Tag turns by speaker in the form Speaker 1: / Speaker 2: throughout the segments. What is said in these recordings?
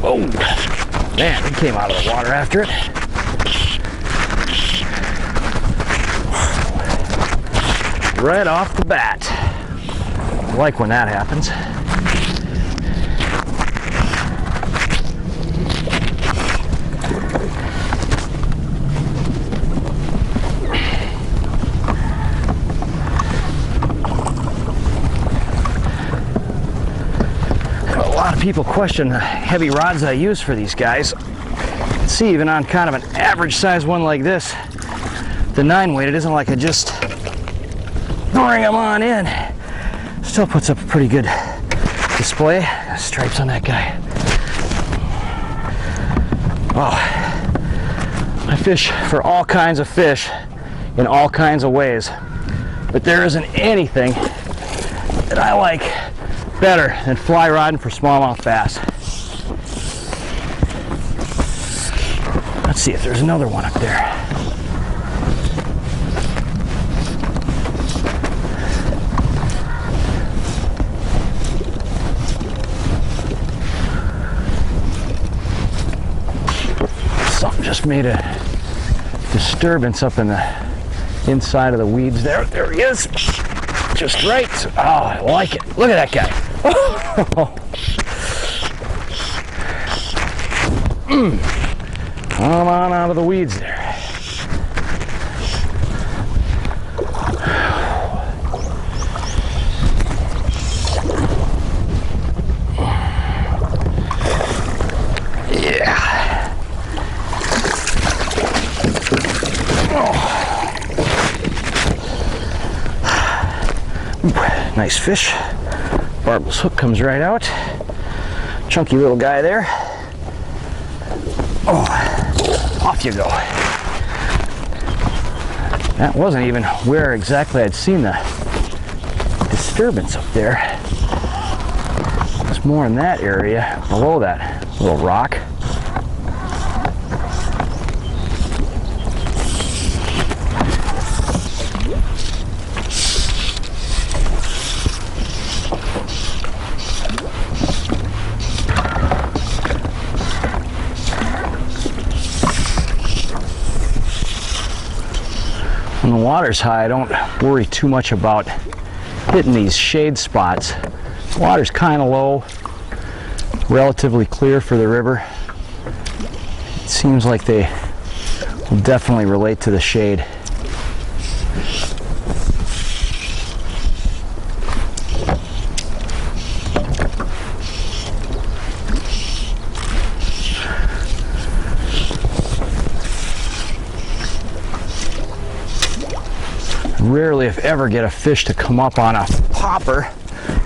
Speaker 1: Oh, man, it came out of the water after it. Right off the bat. I like when that happens. A lot of people question the heavy rods I use for these guys. See, even on kind of an average size one like this, the 9-weight, it isn't like I just bring them on in. Still puts up a pretty good display. Stripes on that guy. Oh, I fish for all kinds of fish in all kinds of ways, but there isn't anything that I like better than fly rodding for smallmouth bass. Let's see if there's another one up there. Something just made a disturbance up in the inside of the weeds there. There he is. Just right. Oh, I like it. Look at that guy. Come on out of the weeds there. Yeah. Oh. Nice fish. Barbless hook comes right out. Chunky little guy there. Oh, off you go. That wasn't even where exactly I'd seen the disturbance up there. It's more in that area below that little rock. When the water's high, I don't worry too much about hitting these shade spots. The water's kind of low, relatively clear for the river. It seems like they will definitely relate to the shade. rarely, if ever, get a fish to come up on a popper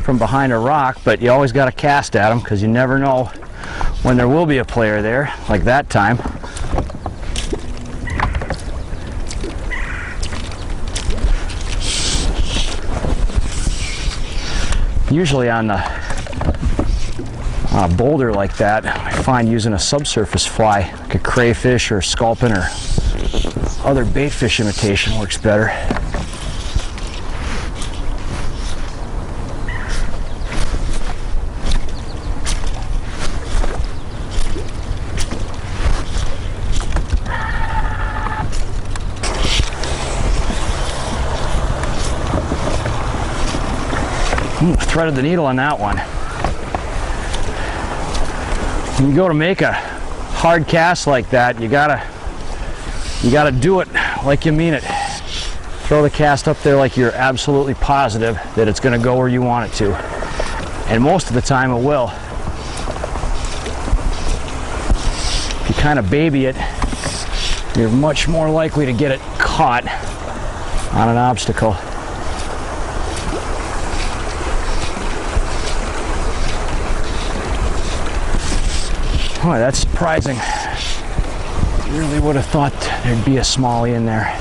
Speaker 1: from behind a rock, but you always got to cast at them because you never know when there will be a player there, like that time. Usually on a boulder like that, I find using a subsurface fly, like a crayfish or a sculpin or other bait fish imitation, works better. Threaded the needle on that one. When you go to make a hard cast like that, you gotta do it like you mean it. Throw the cast up there like you're absolutely positive that it's going to go where you want it to, and most of the time it will. If you kind of baby it, you're much more likely to get it caught on an obstacle. Oh, that's surprising. Really would have thought there'd be a smallie in there.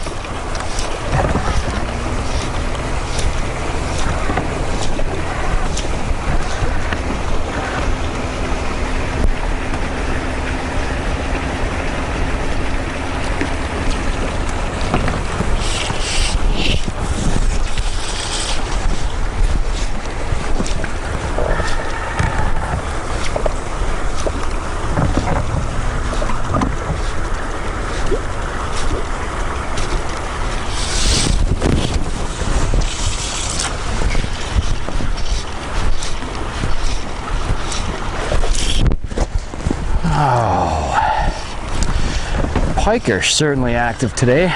Speaker 1: Pike are certainly active today,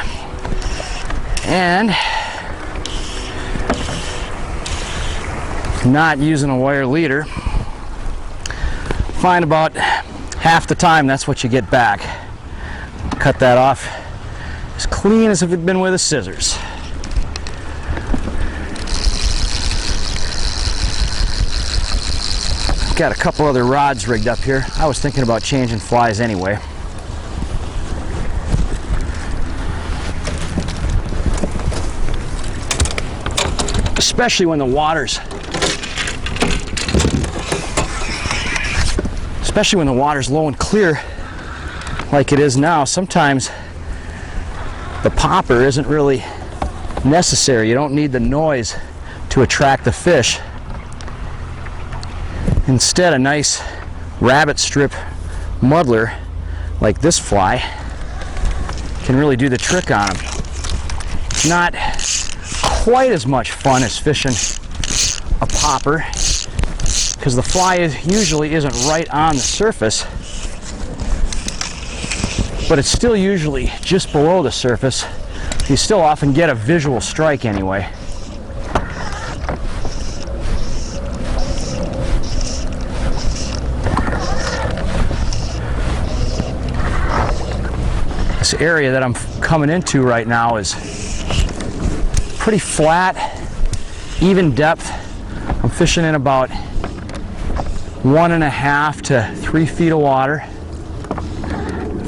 Speaker 1: and not using a wire leader. Find about half the time that's what you get back. Cut that off as clean as if it'd been with a scissors. Got a couple other rods rigged up here. I was thinking about changing flies anyway. Especially when the water's low and clear like it is now. Sometimes the popper isn't really necessary. You don't need the noise to attract the fish. Instead, a nice rabbit strip muddler like this fly can really do the trick on them. It's not quite as much fun as fishing a popper because the fly usually isn't right on the surface, but it's still usually just below the surface. You still often get a visual strike anyway. This area that I'm coming into right now is pretty flat, even depth. I'm fishing in about 1.5 to 3 feet of water.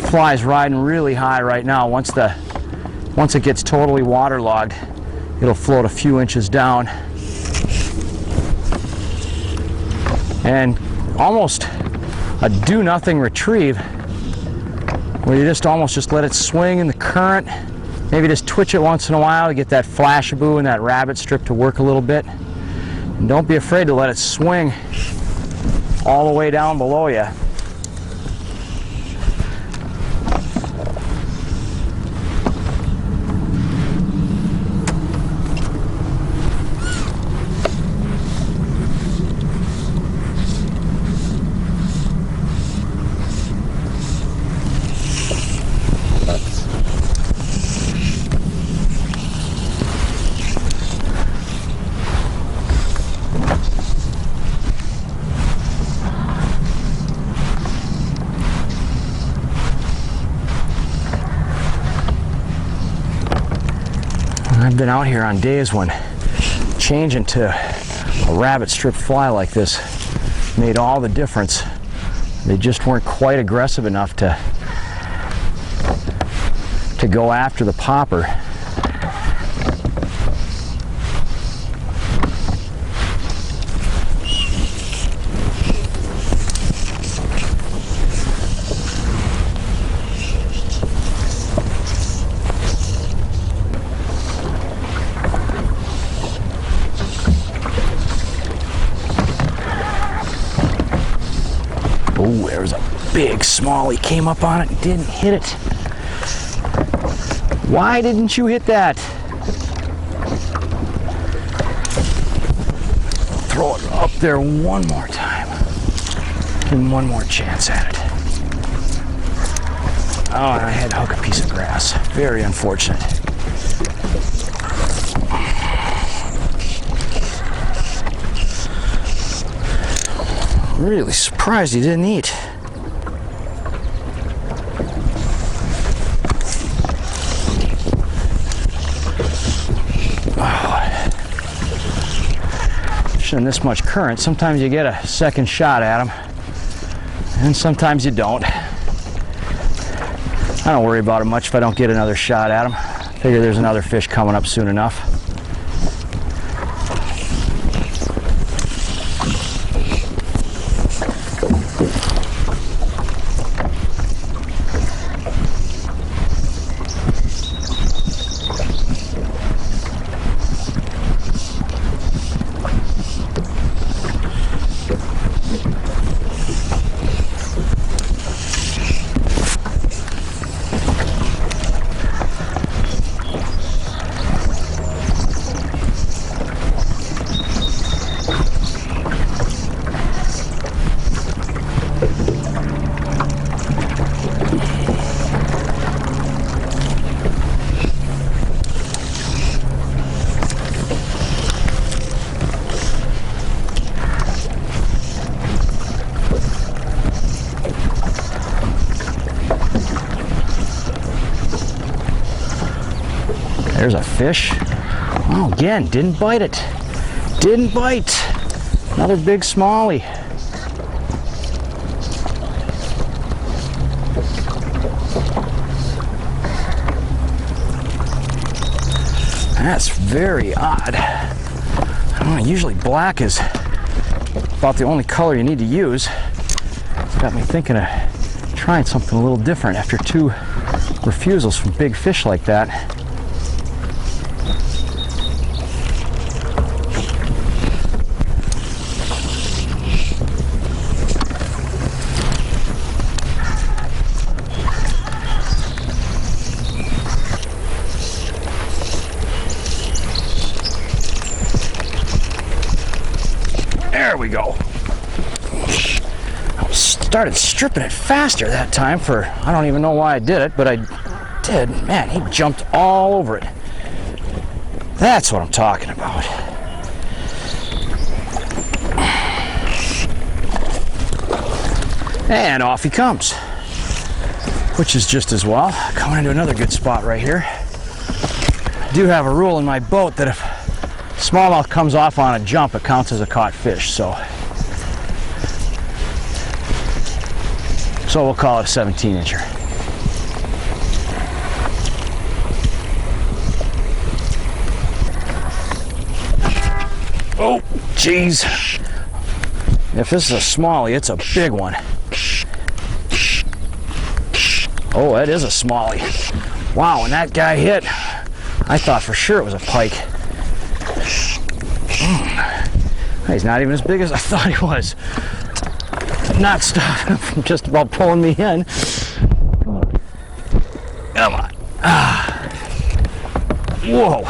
Speaker 1: Fly's riding really high right now. Once it gets totally waterlogged, it'll float a few inches down. And almost a do-nothing retrieve, where you just let it swing in the current. Maybe just twitch it once in a while to get that flash-a-boo and that rabbit strip to work a little bit. And don't be afraid to let it swing all the way down below you. I've been out here on days when changing to a rabbit strip fly like this made all the difference. They just weren't quite aggressive enough to go after the popper. Oh, there's a big smallie. Came up on it and didn't hit it. Why didn't you hit that? Throw it up there one more time. Give him one more chance at it. Oh, and I had to hook a piece of grass. Very unfortunate. Really surprised he didn't eat. In this much current, sometimes you get a second shot at them, and sometimes you don't. I don't worry about it much if I don't get another shot at them. Figure there's another fish coming up soon enough. There's a fish. Oh, again, didn't bite it. Didn't bite. Another big smallie. That's very odd. I don't know, usually black is about the only color you need to use. It's got me thinking of trying something a little different after 2 refusals from big fish like that. There we go. I started stripping it faster that time for, I don't even know why I did it, but I did. Man, he jumped all over it. That's what I'm talking about. And off he comes, which is just as well. Coming into another good spot right here. I do have a rule in my boat that if smallmouth comes off on a jump, it counts as a caught fish, so we'll call it a 17-incher. Oh, jeez. If this is a smallie, it's a big one. Oh, that is a smallie. Wow, when that guy hit, I thought for sure it was a pike. He's not even as big as I thought he was. Not stopping him from just about pulling me in. Come on. Ah. Whoa.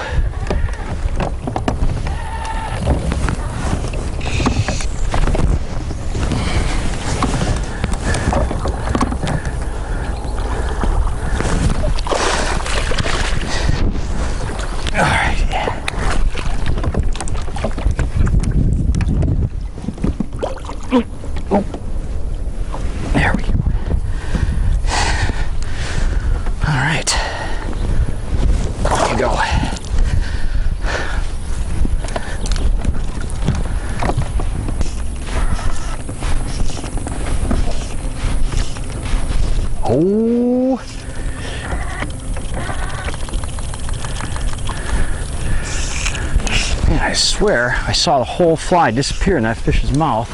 Speaker 1: swear I saw the whole fly disappear in that fish's mouth.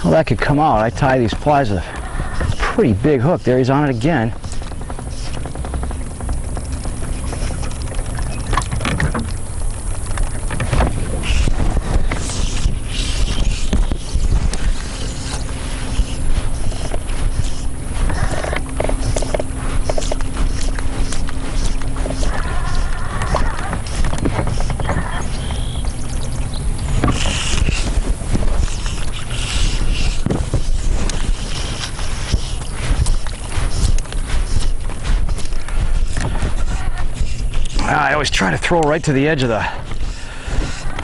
Speaker 1: Well, that could come out. I tie these flies with a pretty big hook. There he's on it again. I always try to throw right to the edge of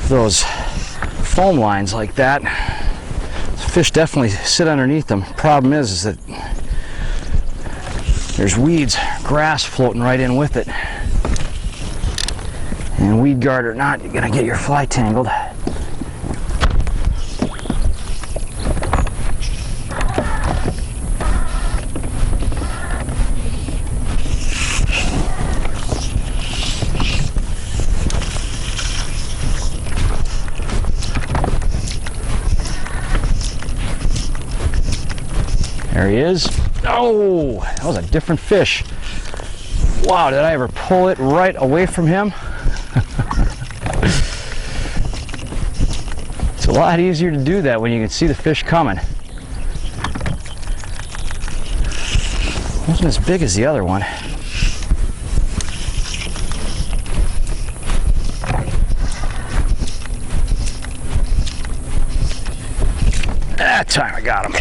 Speaker 1: those foam lines like that. Fish definitely sit underneath them. Problem is that there's weeds, grass floating right in with it. And weed guard or not, you're gonna get your fly tangled. There he is. Oh, that was a different fish. Wow, did I ever pull it right away from him? It's a lot easier to do that when you can see the fish coming. Wasn't as big as the other one. That time I got him.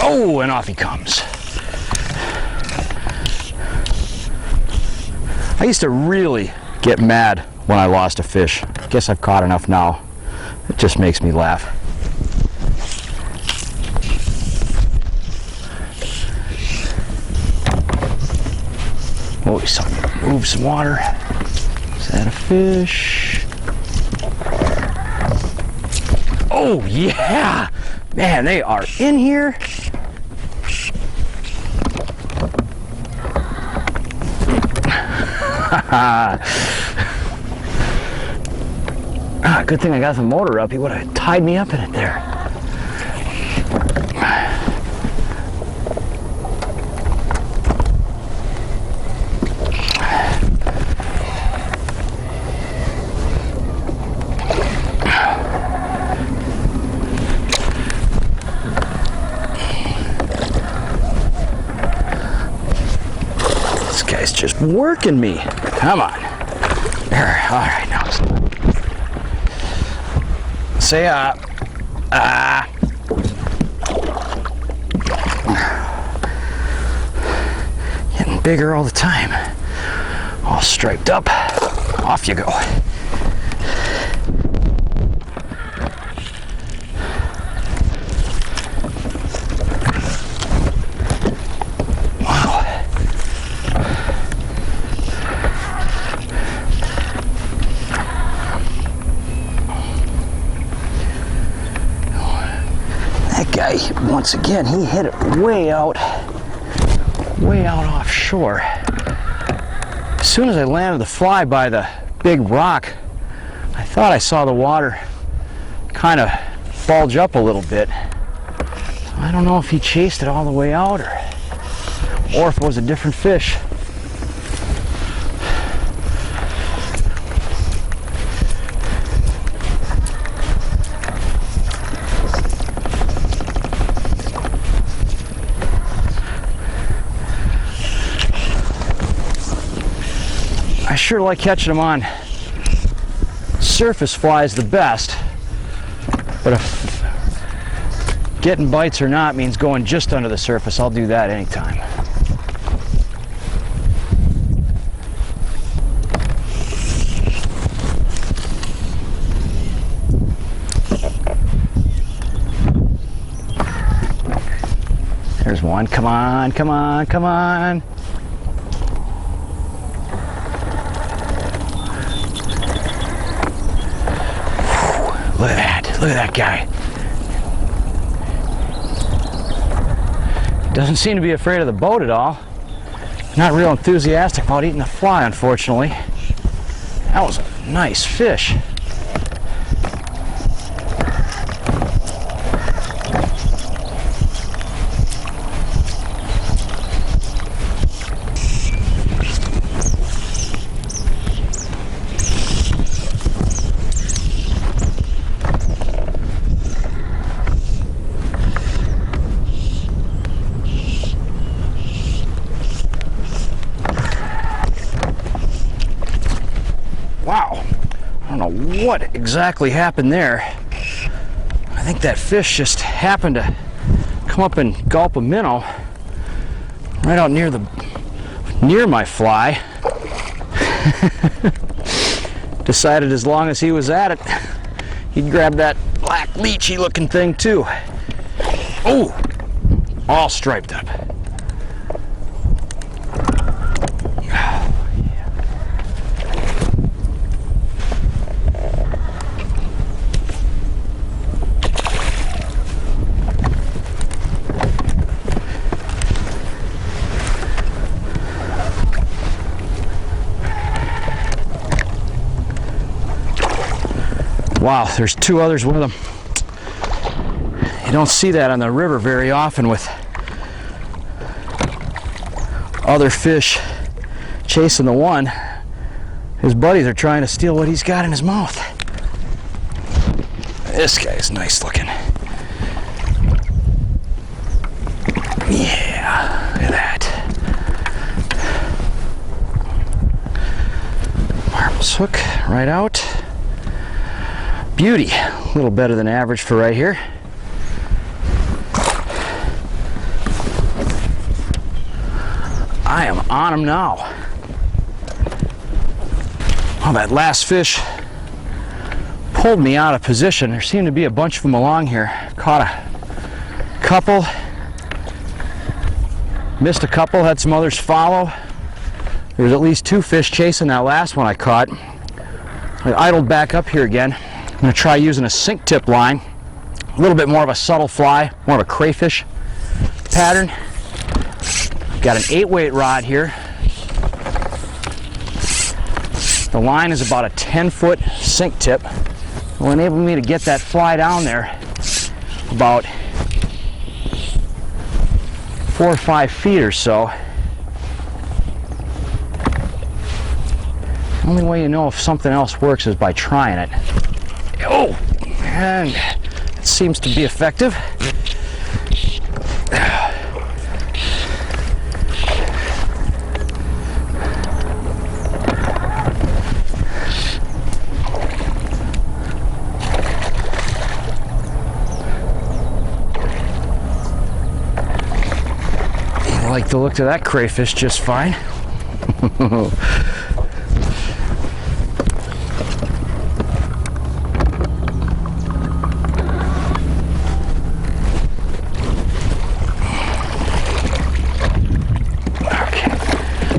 Speaker 1: Oh, and off he comes. I used to really get mad when I lost a fish. I guess I've caught enough now. It just makes me laugh. Oh, he's starting to move some water. Is that a fish? Oh, yeah! Man, they are in here. Good thing I got the motor up. He would have tied me up in it there. This guy's just working me. Come on. There. All right, now say getting bigger all the time. All striped up. Off you go. Once again, he hit it way out offshore. As soon as I landed the fly by the big rock, I thought I saw the water kind of bulge up a little bit. So I don't know if he chased it all the way out or if it was a different fish. I sure like catching them on surface flies the best, but if getting bites or not means going just under the surface, I'll do that anytime. There's one. Come on, come on, come on. Look at that guy. Doesn't seem to be afraid of the boat at all. Not real enthusiastic about eating the fly, unfortunately. That was a nice fish. Wow, I don't know what exactly happened there. I think that fish just happened to come up and gulp a minnow right out near my fly. Decided as long as he was at it, he'd grab that black leechy looking thing too. Oh, all striped up. Wow, there's two others with them. You don't see that on the river very often, with other fish chasing the one. His buddies are trying to steal what he's got in his mouth. This guy's nice looking. Yeah, look at that. Marbles hook right out. Beauty, a little better than average for right here. I am on him now. Oh, that last fish pulled me out of position. There seemed to be a bunch of them along here. Caught a couple, missed a couple, had some others follow. There was at least two fish chasing that last one I caught. I idled back up here again. I'm going to try using a sink tip line, a little bit more of a subtle fly, more of a crayfish pattern. Got an 8-weight rod here. The line is about a 10-foot sink tip. It will enable me to get that fly down there about 4 or 5 feet or so. The only way you know if something else works is by trying it. Oh, and it seems to be effective. I like the look of that crayfish just fine.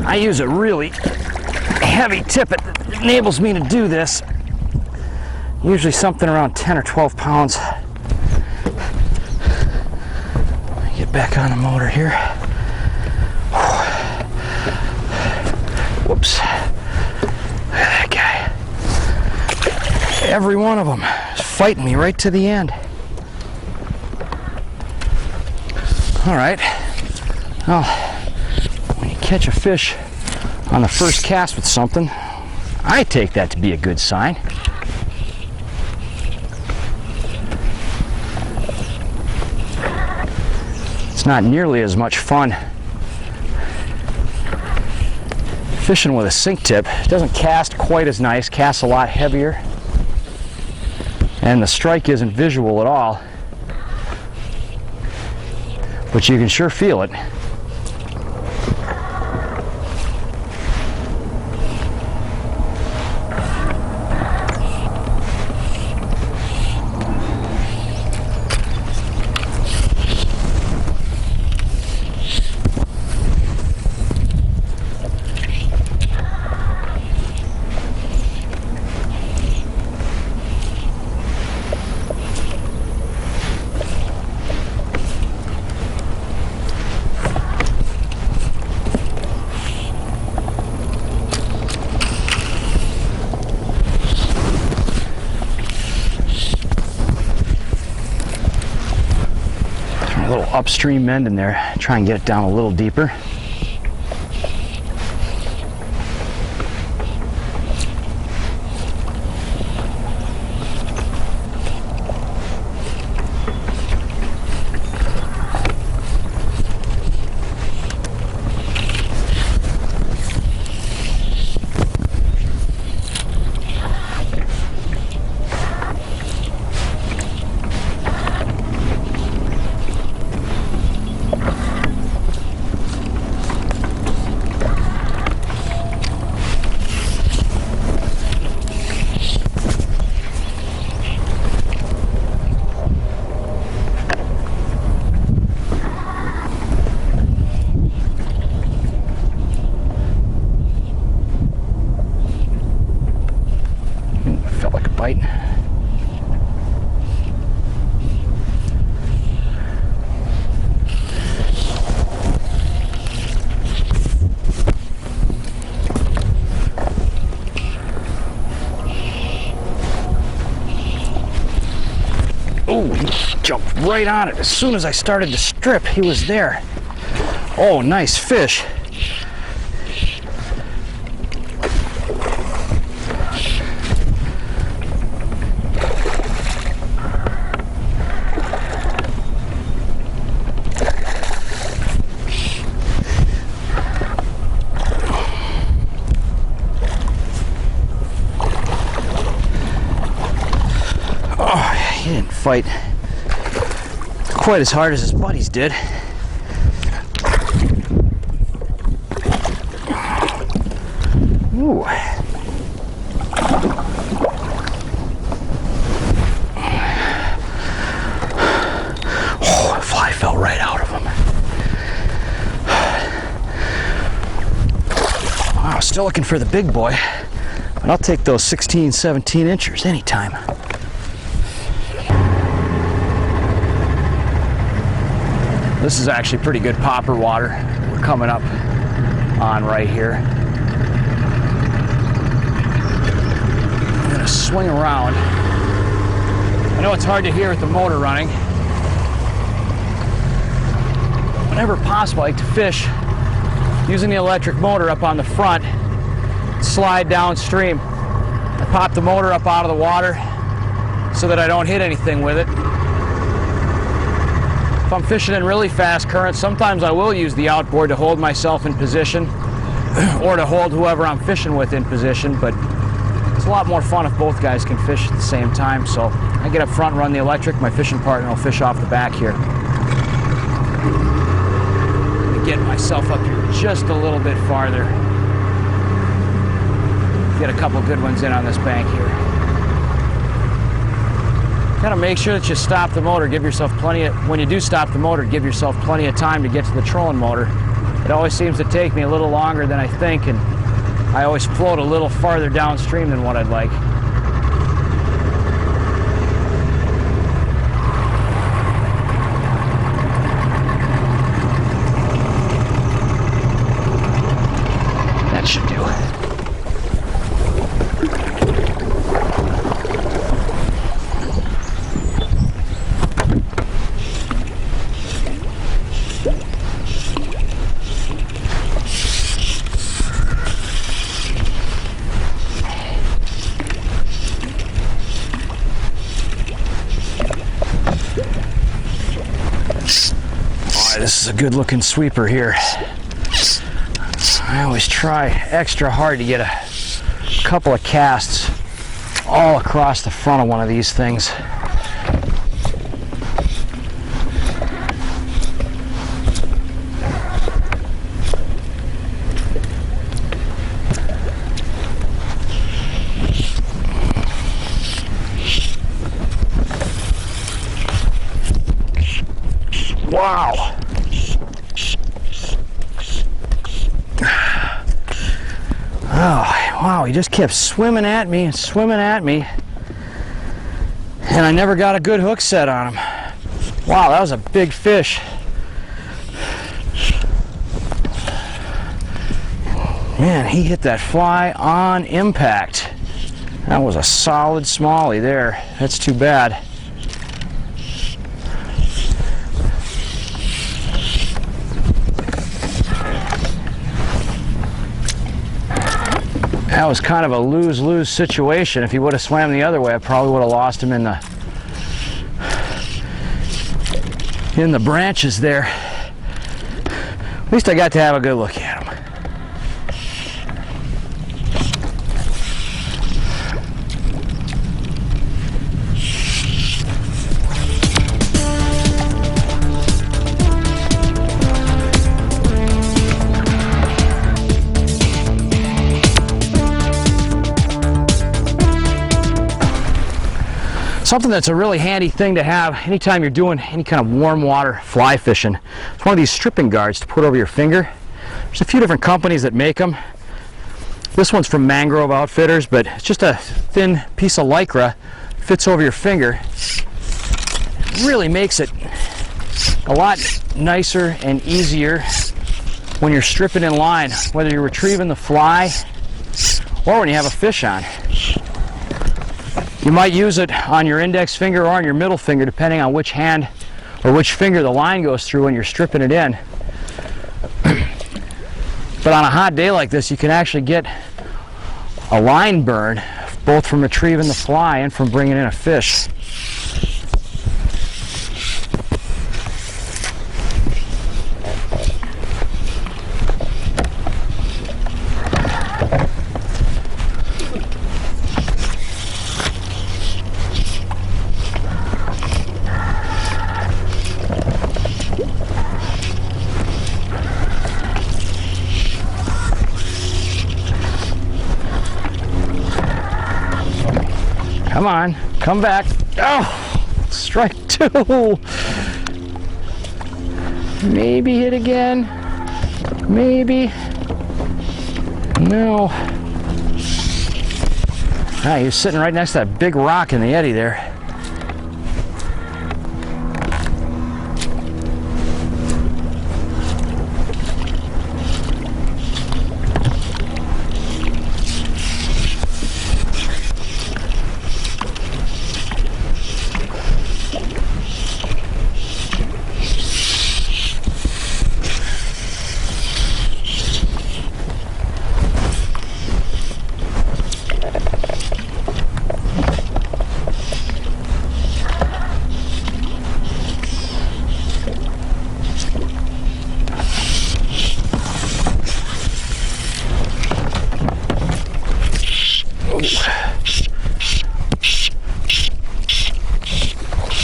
Speaker 1: I use a really heavy tippet that enables me to do this. Usually something around 10 or 12 pounds. Get back on the motor here. Whoops. Look at that guy. Every one of them is fighting me right to the end. All right. Well, when you catch a fish on the first cast with something, I take that to be a good sign. It's not nearly as much fun fishing with a sink tip. It doesn't cast quite as nice, casts a lot heavier, and the strike isn't visual at all, but you can sure feel it. upstream end in there. Try and get it down a little deeper. Bite. Oh, he jumped right on it. As soon as I started to strip, he was there. Oh, nice fish. He didn't fight quite as hard as his buddies did. Ooh. Oh, the fly fell right out of him. Wow, still looking for the big boy, but I'll take those 16, 17 inchers anytime. This is actually pretty good popper water we're coming up on right here. I'm gonna swing around. I know it's hard to hear with the motor running. Whenever possible, I like to fish using the electric motor up on the front, slide downstream. I pop the motor up out of the water so that I don't hit anything with it. If I'm fishing in really fast currents, sometimes I will use the outboard to hold myself in position or to hold whoever I'm fishing with in position, but it's a lot more fun if both guys can fish at the same time. So I get up front and run the electric, my fishing partner will fish off the back here. Let me get myself up here just a little bit farther. Get a couple good ones in on this bank here. Gotta make sure that you stop the motor. Give yourself plenty of, when you do stop the motor, give yourself plenty of time to get to the trolling motor. It always seems to take me a little longer than I think, and I always float a little farther downstream than what I'd like. That should do. This is a good looking sweeper here. I always try extra hard to get a couple of casts all across the front of one of these things. Wow. Oh, wow, he just kept swimming at me and swimming at me. And I never got a good hook set on him. Wow, that was a big fish. Man, he hit that fly on impact. That was a solid smallie there. That's too bad. That was kind of a lose-lose situation. If he would have swam the other way, I probably would have lost him in the branches there. At least I got to have a good look at him. Something that's a really handy thing to have anytime you're doing any kind of warm water fly fishing. It's one of these stripping guards to put over your finger. There's a few different companies that make them. This one's from Mangrove Outfitters, but it's just a thin piece of Lycra, fits over your finger. It really makes it a lot nicer and easier when you're stripping in line, whether you're retrieving the fly or when you have a fish on. You might use it on your index finger or on your middle finger, depending on which hand or which finger the line goes through when you're stripping it in. But on a hot day like this, you can actually get a line burn, both from retrieving the fly and from bringing in a fish. Come on, come back. Oh, strike two. Maybe hit again. Maybe. No. Ah, he was sitting right next to that big rock in the eddy there.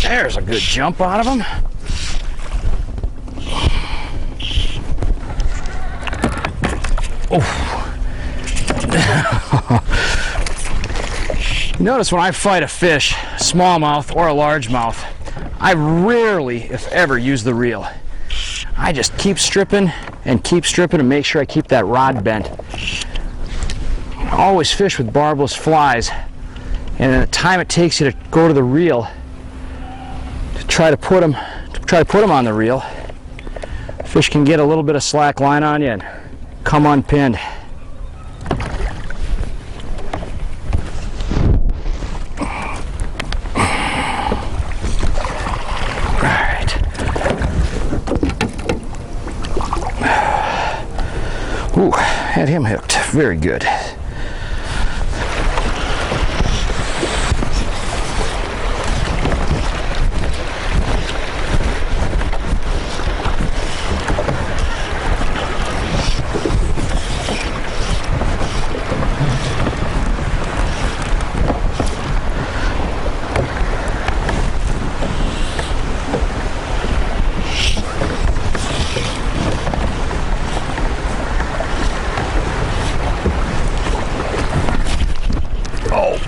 Speaker 1: There's a good jump out of him. Oh. Notice when I fight a fish, smallmouth or a largemouth, I rarely, if ever, use the reel. I just keep stripping and make sure I keep that rod bent. I always fish with barbless flies, and the time it takes you to go to the reel to try to put them on the reel, fish can get a little bit of slack line on you and come unpinned. Alright. Ooh, had him hooked. Very good.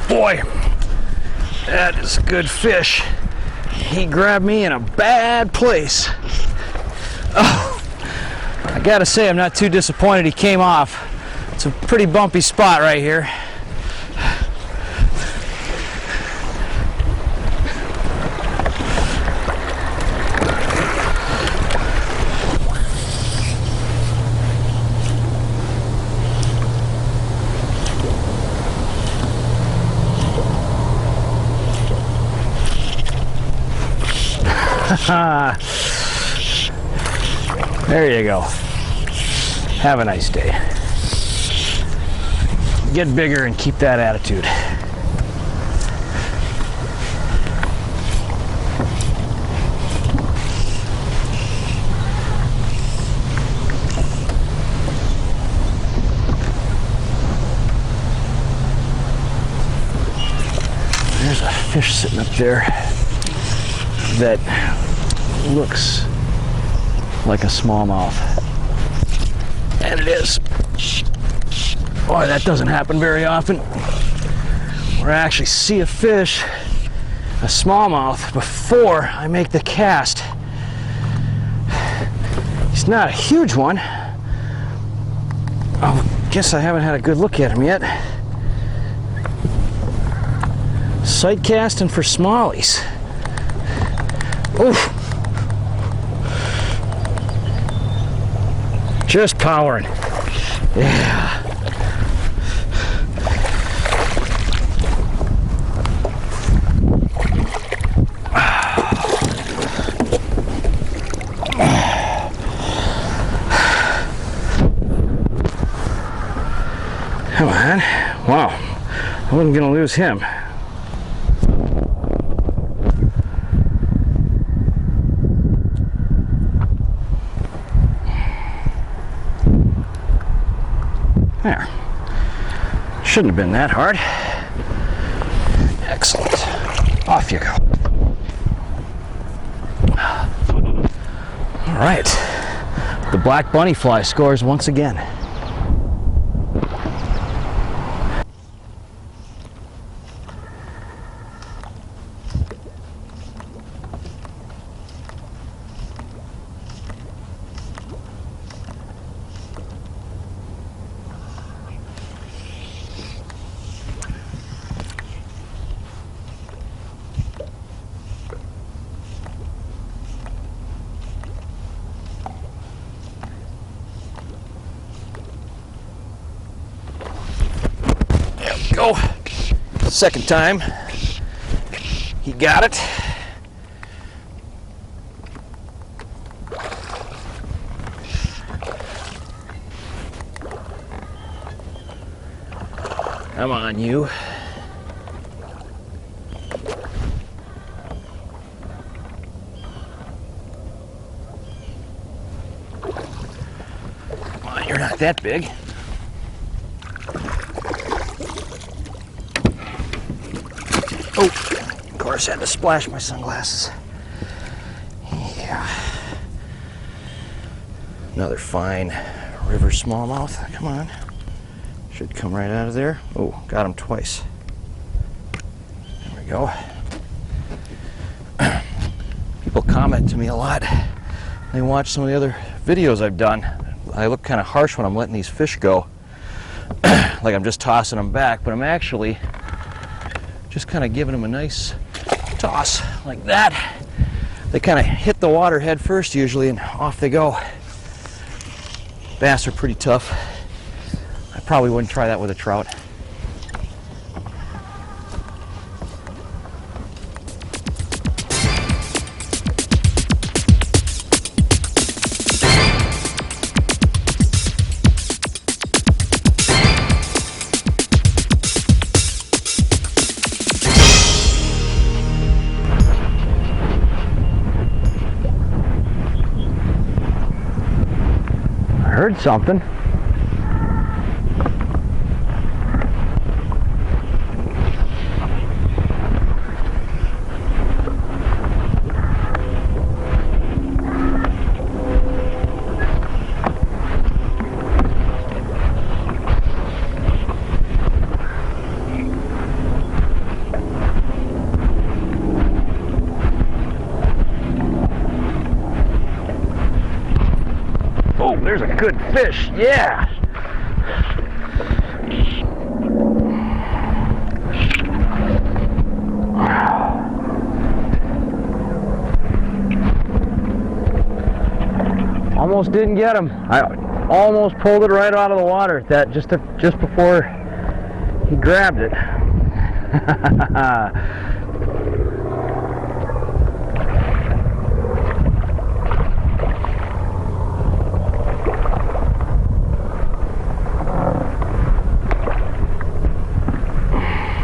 Speaker 1: Boy, that is a good fish. He grabbed me in a bad place. Oh, I gotta say, I'm not too disappointed he came off. It's a pretty bumpy spot right here. There you go. Have a nice day. get bigger and keep that attitude. There's a fish sitting up there that looks like a smallmouth. And it is. Boy, that doesn't happen very often, where I actually see a fish, a smallmouth, before I make the cast. He's not a huge one. I guess I haven't had a good look at him yet. Sight casting for smallies. Oof. Just powering. Yeah. Come on. Wow. I wasn't going to lose him. There. Shouldn't have been that hard. Excellent. Off you go. All right. The black bunny fly scores once again. Go. Second time. He got it. Come on, you. Come on, you're not that big. Oh, of course, I had to splash my sunglasses. Yeah. Another fine river smallmouth. Come on. Should come right out of there. Oh, got him twice. There we go. People comment to me a lot. They watch some of the other videos I've done. I look kind of harsh when I'm letting these fish go. Like I'm just tossing them back, but I'm actually just kind of giving them a nice toss like that. They kind of hit the water head first usually, and off they go. Bass are pretty tough. I probably wouldn't try that with a trout. Heard something. There's a good fish, yeah. Almost didn't get him. I almost pulled it right out of the water. That just before he grabbed it.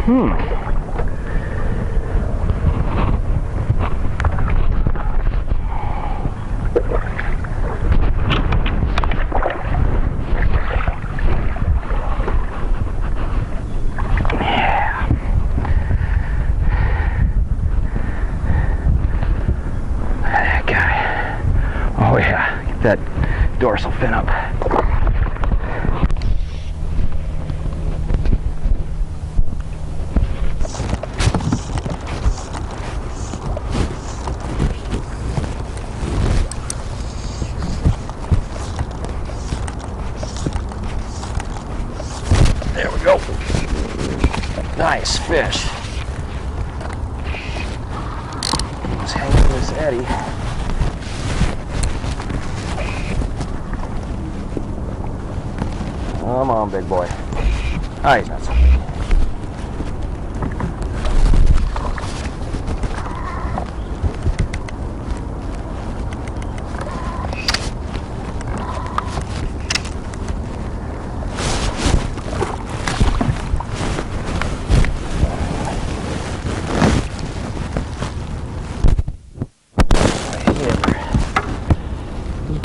Speaker 1: That guy. Oh yeah, get that dorsal fin up. There we go. Nice fish. Let's hang in this eddy. Come on, big boy. Oh, he's not so big.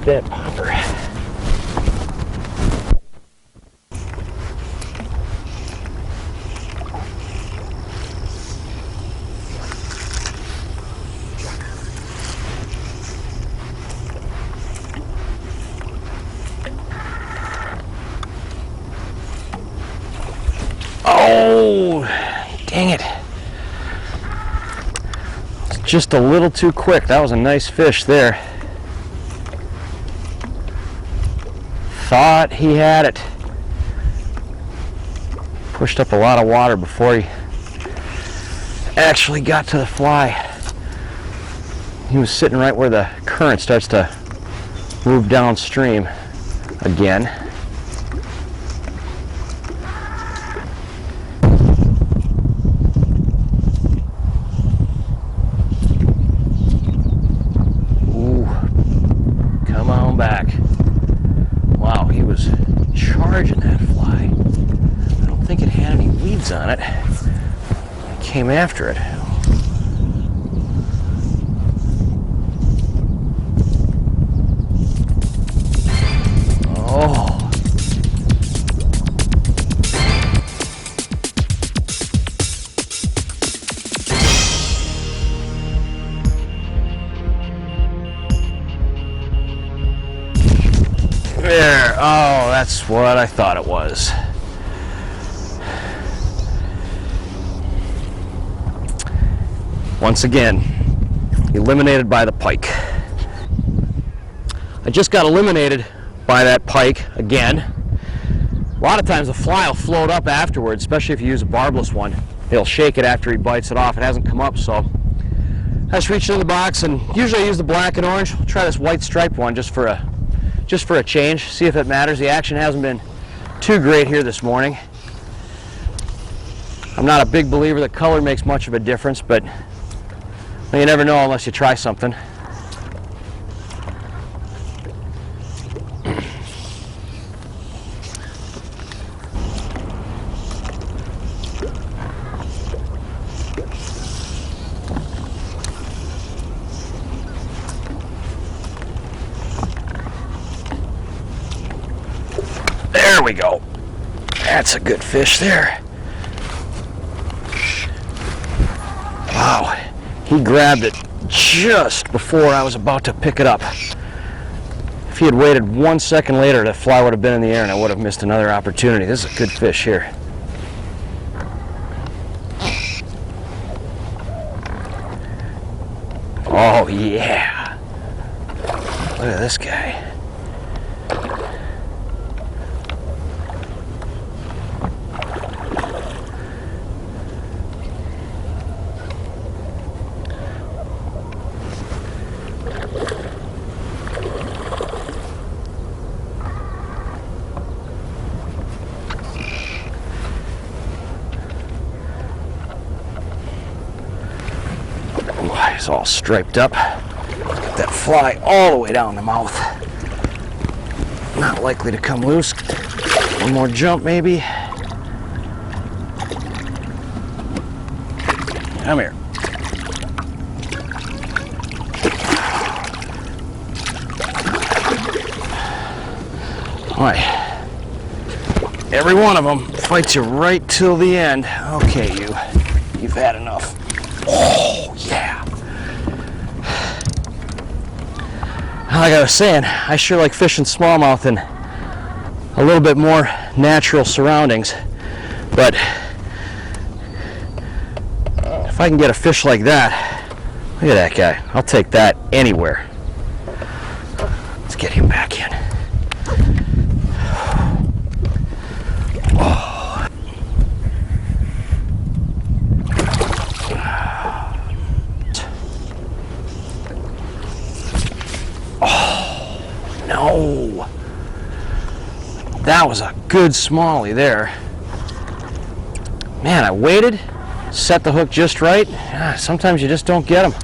Speaker 1: That popper. Oh, dang it. It's just a little too quick. That was a nice fish there. Thought he had it. Pushed up a lot of water before he actually got to the fly. He was sitting right where the current starts to move downstream again. Ooh, come on back. Wow, he was charging that fly. I don't think it had any weeds on it. I came after it. Oh. There. Oh, that's what I thought it was. Once again, eliminated by the pike. I just got eliminated by that pike again. A lot of times the fly will float up afterwards, especially if you use a barbless one. He'll shake it after he bites it off. It hasn't come up, so I just reached in the box, and usually I use the black and orange. I'll try this white striped one just for a change, see if it matters. The action hasn't been too great here this morning. I'm not a big believer that color makes much of a difference, but well, you never know unless you try something. There we go. That's a good fish there. Wow, he grabbed it just before I was about to pick it up. If he had waited 1 second later, the fly would have been in the air and I would have missed another opportunity. This is a good fish here. Oh yeah. Look at this guy. He's all striped up. Got that fly all the way down the mouth. Not likely to come loose. One more jump maybe. Come here. All right. Every one of them fights you right till the end. Okay, you've had enough. Oh, yeah. Like I was saying, I sure like fishing smallmouth in a little bit more natural surroundings, but if I can get a fish like that, look at that guy, I'll take that anywhere. Let's get him back in. Oh. Oh, no. That was a good smallie there. Man, I waited, set the hook just right. Sometimes you just don't get them.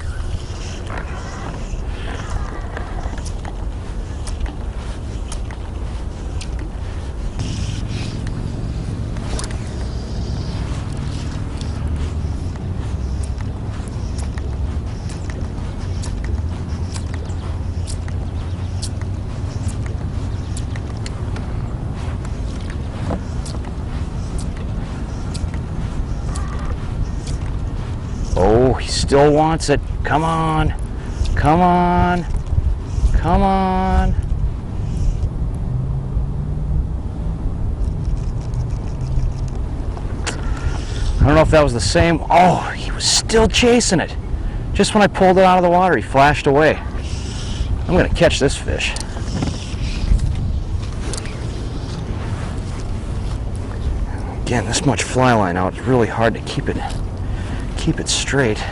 Speaker 1: Oh, he still wants it. Come on. Come on. Come on. I don't know if that was the same. Oh, he was still chasing it. Just when I pulled it out of the water, he flashed away. I'm going to catch this fish. Again, this much fly line out, it's really hard to keep it straight.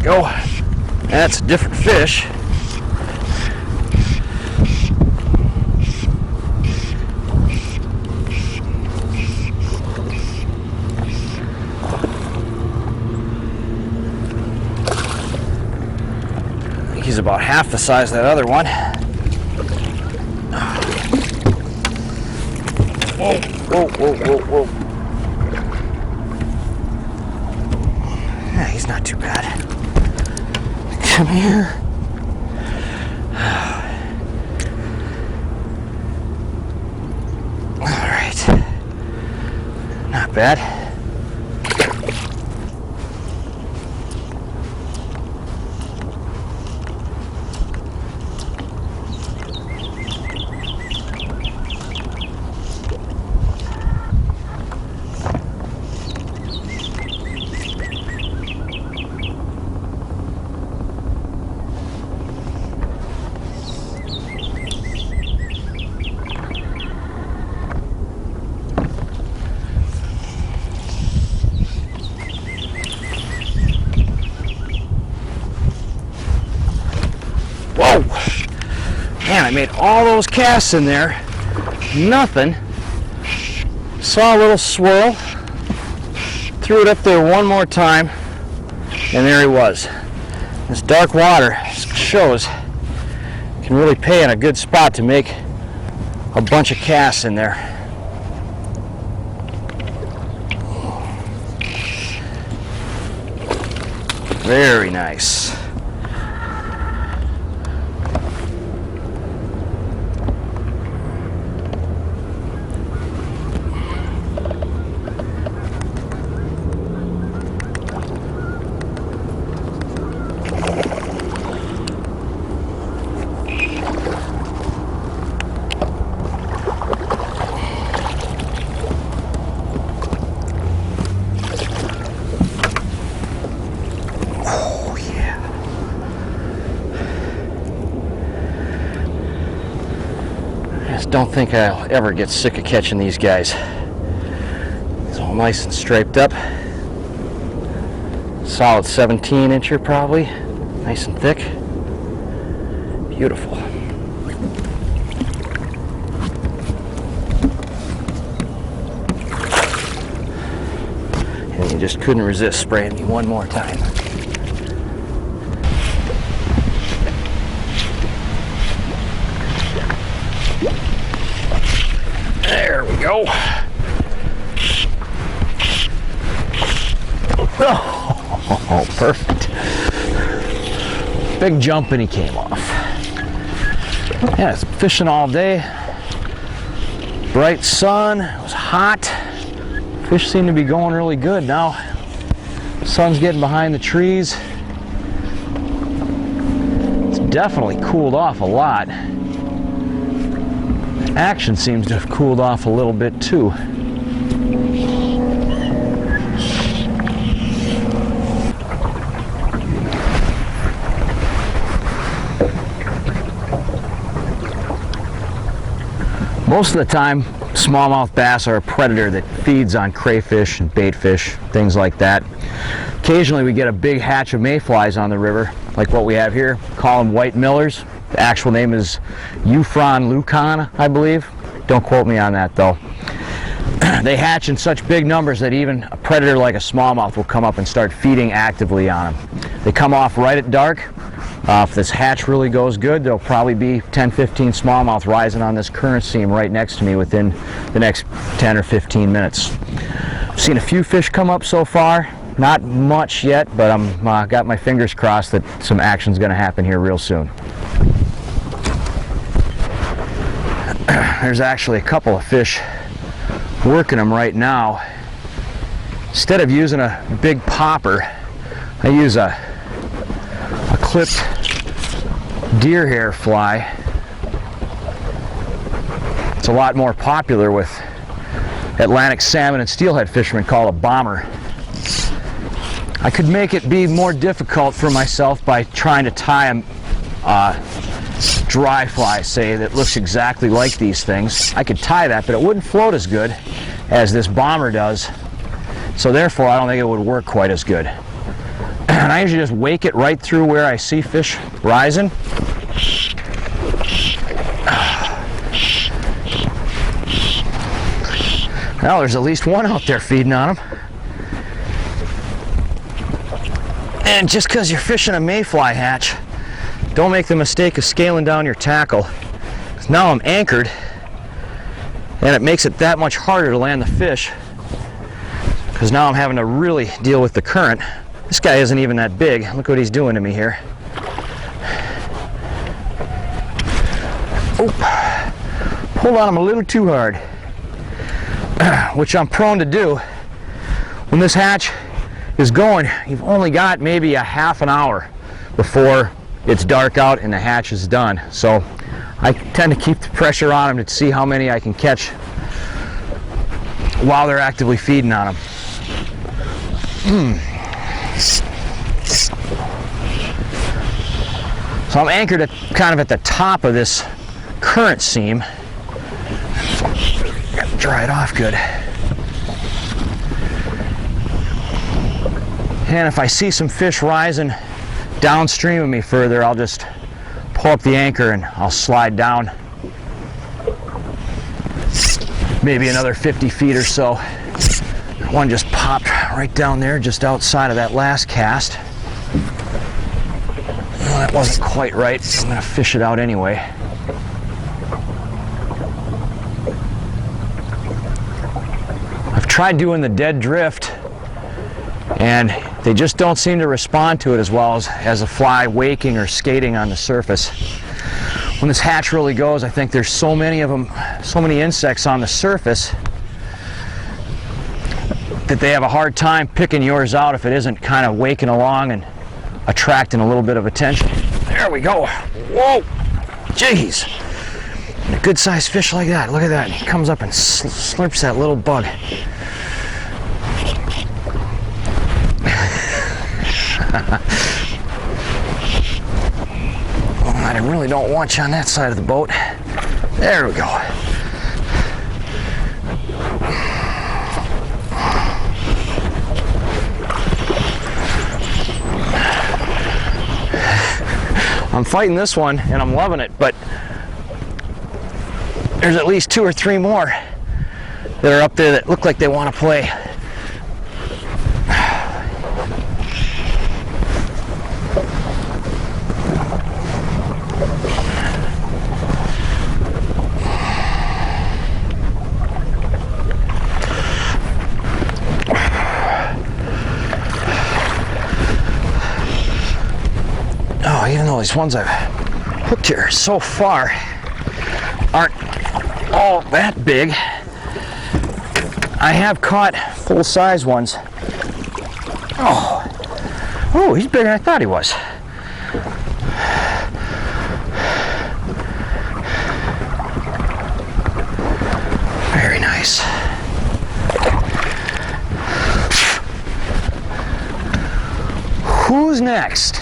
Speaker 1: Go. That's a different fish. He's about half the size of that other one. Whoa, whoa, whoa, whoa, whoa. Yeah, he's not too bad. Come here. All right. Not bad. Whoa! Man, I made all those casts in there. Nothing. Saw a little swirl. Threw it up there one more time. And there he was. This dark water shows can really pay in a good spot to make a bunch of casts in there. Very nice. Don't think I'll ever get sick of catching these guys. It's all nice and striped up. Solid 17-incher probably. Nice and thick. Beautiful. And you just couldn't resist spraying me one more time. There we go. Oh, perfect. Big jump and he came off. Yeah, it's fishing all day. Bright sun, it was hot. Fish seem to be going really good now. Sun's getting behind the trees. It's definitely cooled off a lot. Action seems to have cooled off a little bit too. Most of the time, smallmouth bass are a predator that feeds on crayfish and baitfish, things like that. Occasionally we get a big hatch of mayflies on the river, like what we have here. Call them white millers. The actual name is Ephoron Leukon, I believe. Don't quote me on that though. They hatch in such big numbers that even a predator like a smallmouth will come up and start feeding actively on them. They come off right at dark. If this hatch really goes good, there'll probably be 10-15 smallmouth rising on this current seam right next to me within the next 10 or 15 minutes. I've seen a few fish come up so far. Not much yet, but I'm got my fingers crossed that some action's going to happen here real soon. There's actually a couple of fish working them right now. Instead of using a big popper, I use a clipped deer hair fly. It's a lot more popular with Atlantic salmon and steelhead fishermen, called a bomber. I could make it be more difficult for myself by trying to tie a dry fly, say, that looks exactly like these things. I could tie that, but it wouldn't float as good as this bomber does. So therefore, I don't think it would work quite as good. And I usually just wake it right through where I see fish rising. Well, there's at least one out there feeding on them. And just because you're fishing a mayfly hatch, don't make the mistake of scaling down your tackle. Now I'm anchored, and it makes it that much harder to land the fish, because now I'm having to really deal with the current. This guy isn't even that big. Look what he's doing to me here. Oh, pulled on him a little too hard, which I'm prone to do. When this hatch is going, you've only got maybe a half an hour before it's dark out and the hatch is done. So I tend to keep the pressure on them to see how many I can catch while they're actively feeding on them. So I'm anchored at kind of at the top of this current seam. Gotta dry it off good. And if I see some fish rising downstream of me further, I'll just pull up the anchor and I'll slide down maybe another 50 feet or so. One just popped right down there just outside of that last cast. Well, that wasn't quite right, so I'm going to fish it out anyway. tried doing the dead drift, and they just don't seem to respond to it as well as a fly waking or skating on the surface. When this hatch really goes, I think there's so many of them, so many insects on the surface, that they have a hard time picking yours out if it isn't kind of waking along and attracting a little bit of attention. There we go. Whoa! Jeez! And a good sized fish like that, look at that. He comes up and slurps that little bug. I really don't want you on that side of the boat. There we go. I'm fighting this one and I'm loving it, but there's at least 2 or 3 more that are up there that look like they want to play. Oh, even though these ones I've hooked here so far aren't all that big, I have caught full-size ones. Oh, he's bigger than I thought he was. Very nice. Who's next?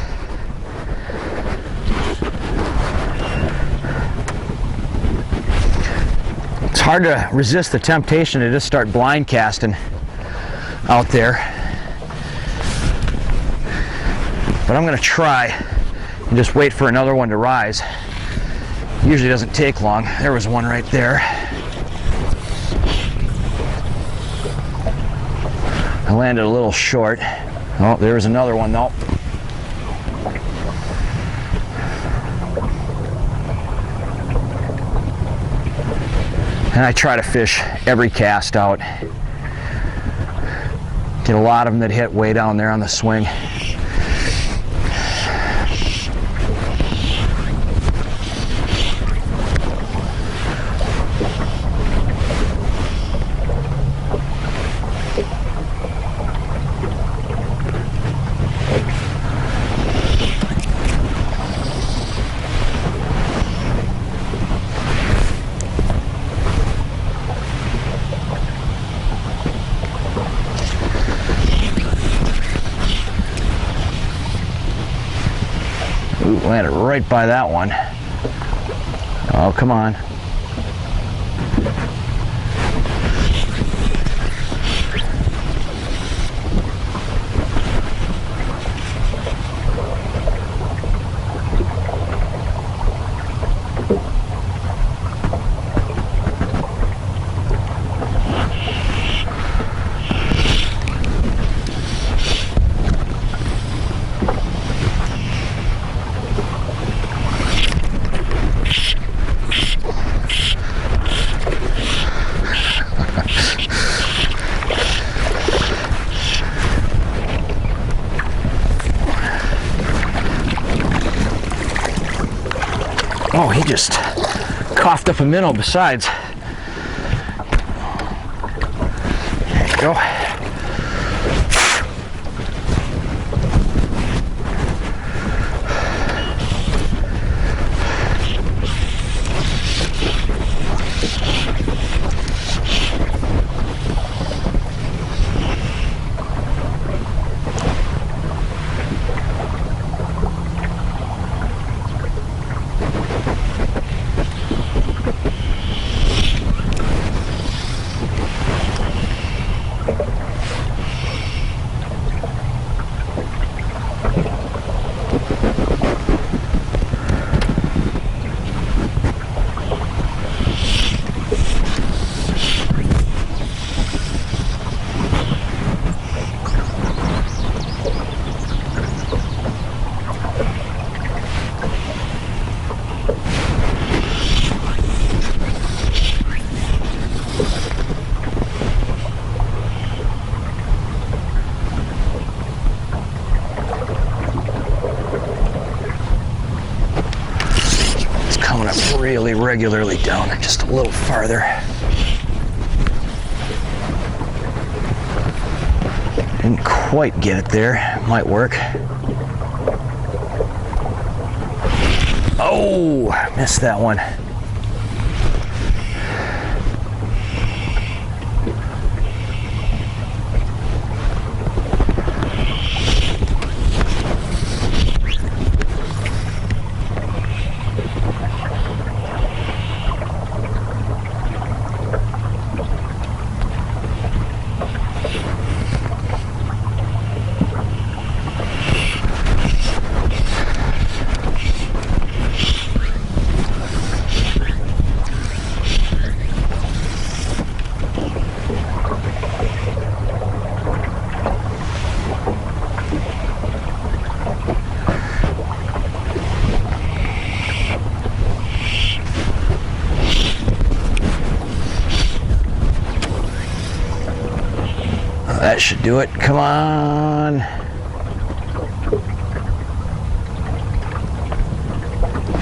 Speaker 1: It's hard to resist the temptation to just start blind casting out there, but I'm going to try and just wait for another one to rise. Usually doesn't take long. There was one right there. I landed a little short. Oh, there was another one though. And I try to fish every cast out. Get a lot of them that hit way down there on the swing. Ooh, landed right by that one. Oh, come on. Oh, he just coughed up a minnow besides. There you go. coming up really regularly down there, just a little farther. Didn't quite get it there. Might work. Oh, missed that one. That should do it. Come on.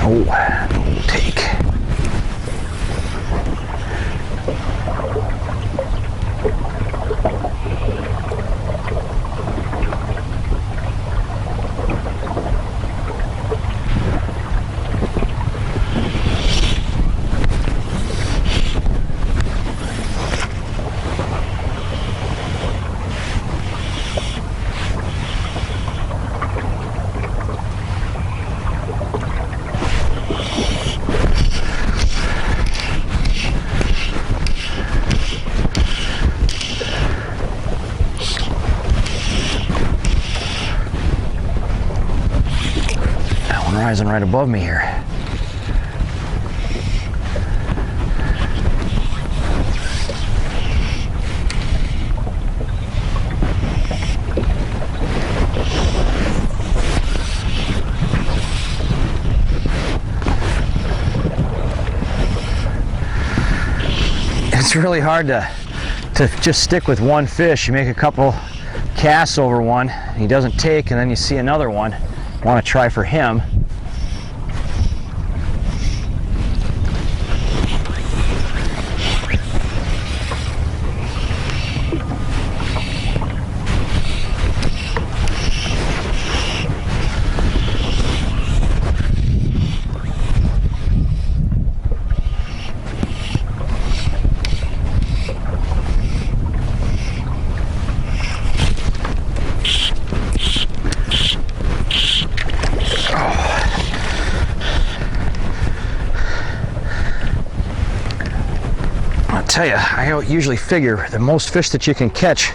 Speaker 1: Oh, take. Rising right above me here. It's really hard to just stick with one fish. You make a couple casts over one, he doesn't take, and then you see another one. Want to try for him. Tell you, I usually figure the most fish that you can catch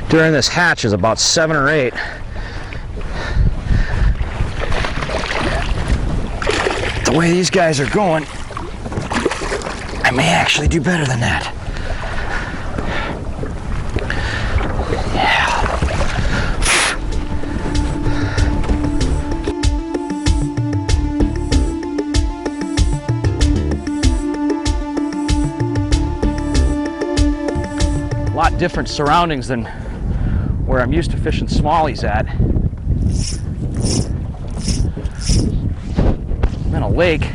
Speaker 1: during this hatch is about 7 or 8. The way these guys are going, I may actually do better than that. Different surroundings than where I'm used to fishing smallies at. I'm in a lake.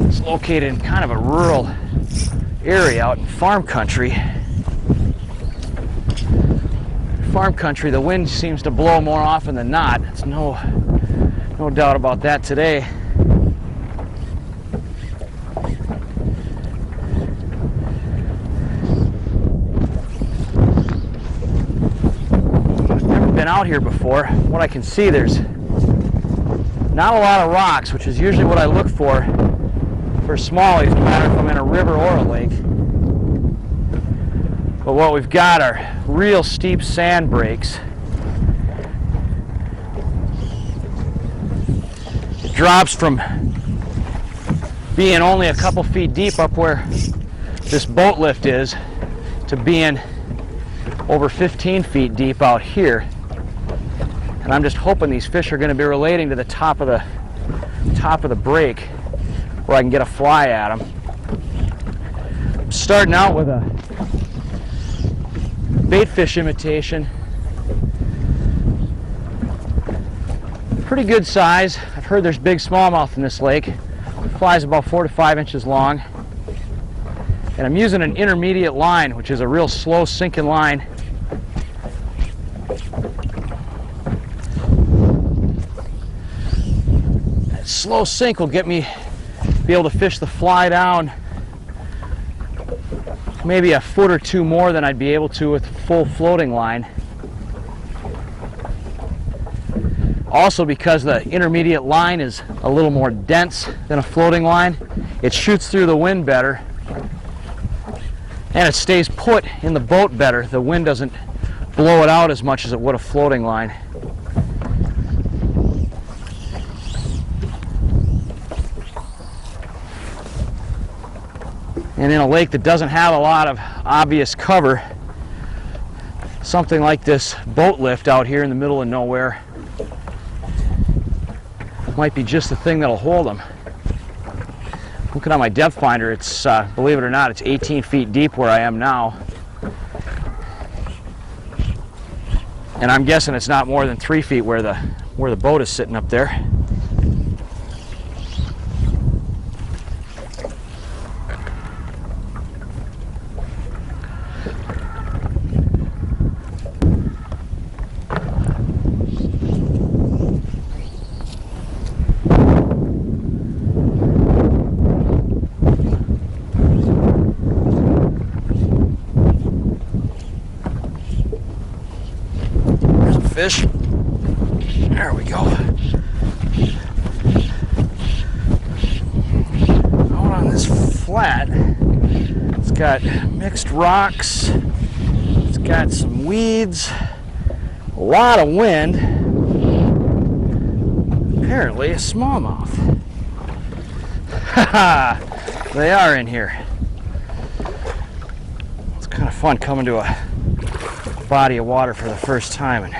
Speaker 1: It's located in kind of a rural area out in farm country. Farm country, the wind seems to blow more often than not. It's no doubt about that today. Out here before. What I can see, there's not a lot of rocks, which is usually what I look for smallies, no matter if I'm in a river or a lake. But what we've got are real steep sand breaks. It drops from being only a couple feet deep up where this boat lift is to being over 15 feet deep out here. And I'm just hoping these fish are going to be relating to the top of the break where I can get a fly at them. I'm starting out with a bait fish imitation. Pretty good size. I've heard there's big smallmouth in this lake. Flies about 4 to 5 inches long. And I'm using an intermediate line, which is a real slow sinking line. That slow sink will get me be able to fish the fly down maybe a foot or two more than I'd be able to with full floating line. Also, because the intermediate line is a little more dense than a floating line, it shoots through the wind better and it stays put in the boat better. The wind doesn't blow it out as much as it would a floating line. And in a lake that doesn't have a lot of obvious cover, something like this boat lift out here in the middle of nowhere might be just the thing that'll hold them. Looking on my depth finder, it's believe it or not, it's 18 feet deep where I am now. And I'm guessing it's not more than 3 feet where the boat is sitting up there. Fish. There we go. Out on this flat, it's got mixed rocks, it's got some weeds, a lot of wind, apparently a smallmouth. Haha, they are in here. It's kind of fun coming to a body of water for the first time and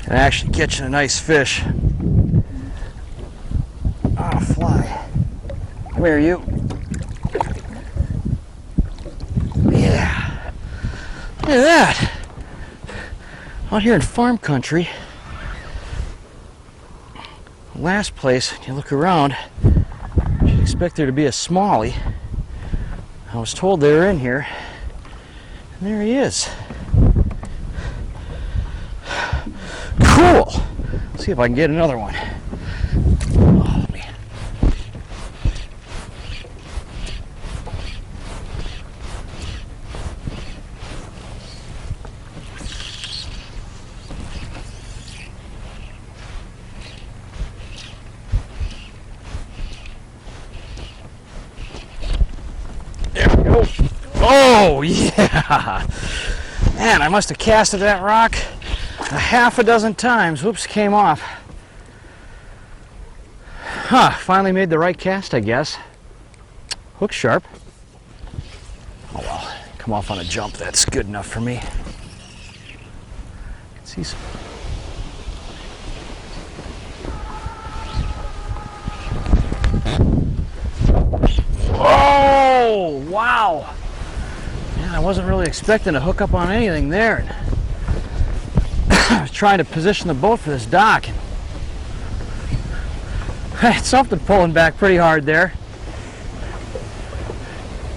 Speaker 1: actually catching a nice fish on a fly. Come here, you. Yeah. Look at that. Out here in farm country, last place you look around, you'd expect there to be a smallie. I was told they were in here, and there he is. Cool. Let's see if I can get another one. Oh, there we go. Oh, yeah. Man, I must have casted that rock a half a dozen times. Whoops, came off. Huh, finally made the right cast, I guess. Hook sharp. Oh well, come off on a jump, that's good enough for me. See some. Oh, wow. Man, I wasn't really expecting to hook up on anything there. I was trying to position the boat for this dock, and I had something pulling back pretty hard there.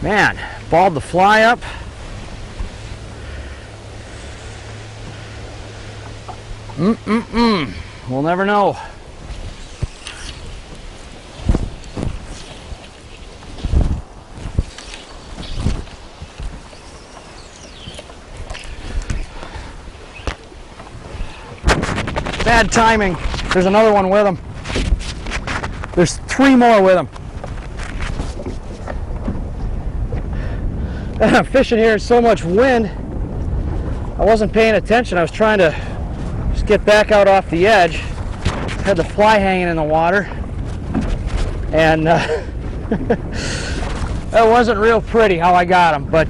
Speaker 1: Man, balled the fly up. We'll never know. Bad timing. There's another one with him. There's 3 more with him. And I'm fishing here in so much wind, I wasn't paying attention. I was trying to just get back out off the edge. Had the fly hanging in the water. And that wasn't real pretty how I got him. But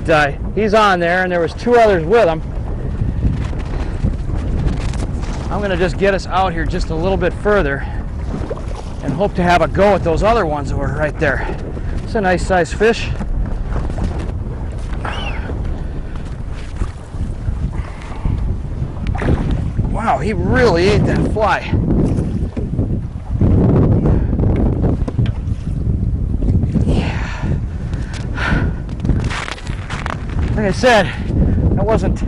Speaker 1: he's on there, and there was 2 others with him. I'm going to just get us out here just a little bit further and hope to have a go at those other ones that were right there. It's a nice sized fish. Wow, he really ate that fly. like I said, that wasn't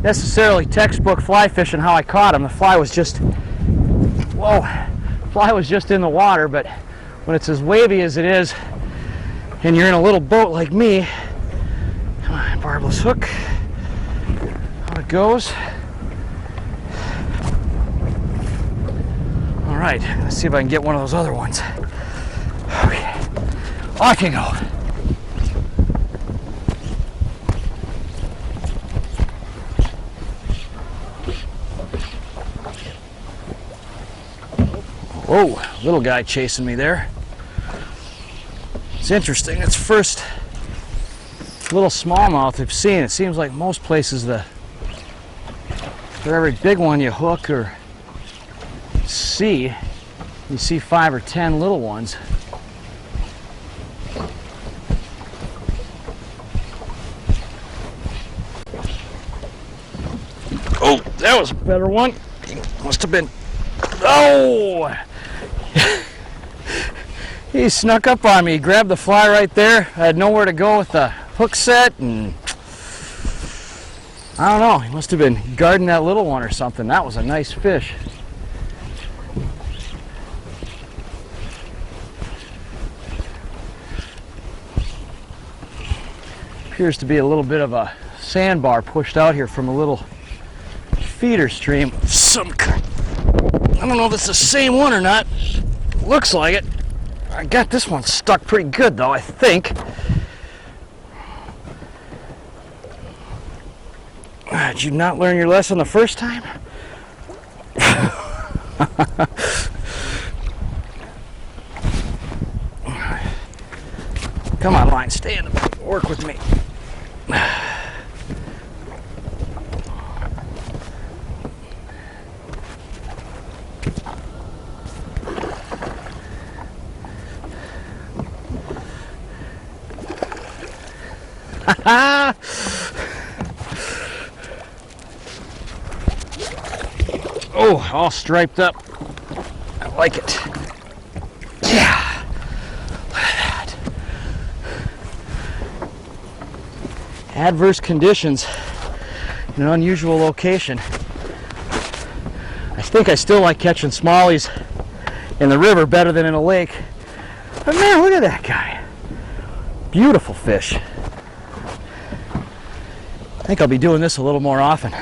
Speaker 1: necessarily textbook fly fishing how I caught him. The fly was just, whoa, fly was just in the water, but when it's as wavy as it is, and you're in a little boat like me, come on, barbless hook, out it goes. All right, let's see if I can get one of those other ones. Okay, off you go. Whoa, little guy chasing me there. It's interesting. It's the first little smallmouth I've seen. It seems like most places, for every big one you hook or see, you see 5 or 10 little ones. Oh, that was a better one. Must have been. Oh! He snuck up on me, grabbed the fly right there. I had nowhere to go with the hook set, and I don't know, he must have been guarding that little one or something. That was a nice fish. Appears to be a little bit of a sandbar pushed out here from a little feeder stream of some kind. I don't know if it's the same one or not. Looks like it. I got this one stuck pretty good though, I think. Did you not learn your lesson the first time? Come on, line, stay in the boat. Work with me. Oh, all striped up. I like it. Yeah. Look at that. Adverse conditions in an unusual location. I think I still like catching smallies in the river better than in a lake. But man, look at that guy. Beautiful fish. I think I'll be doing this a little more often.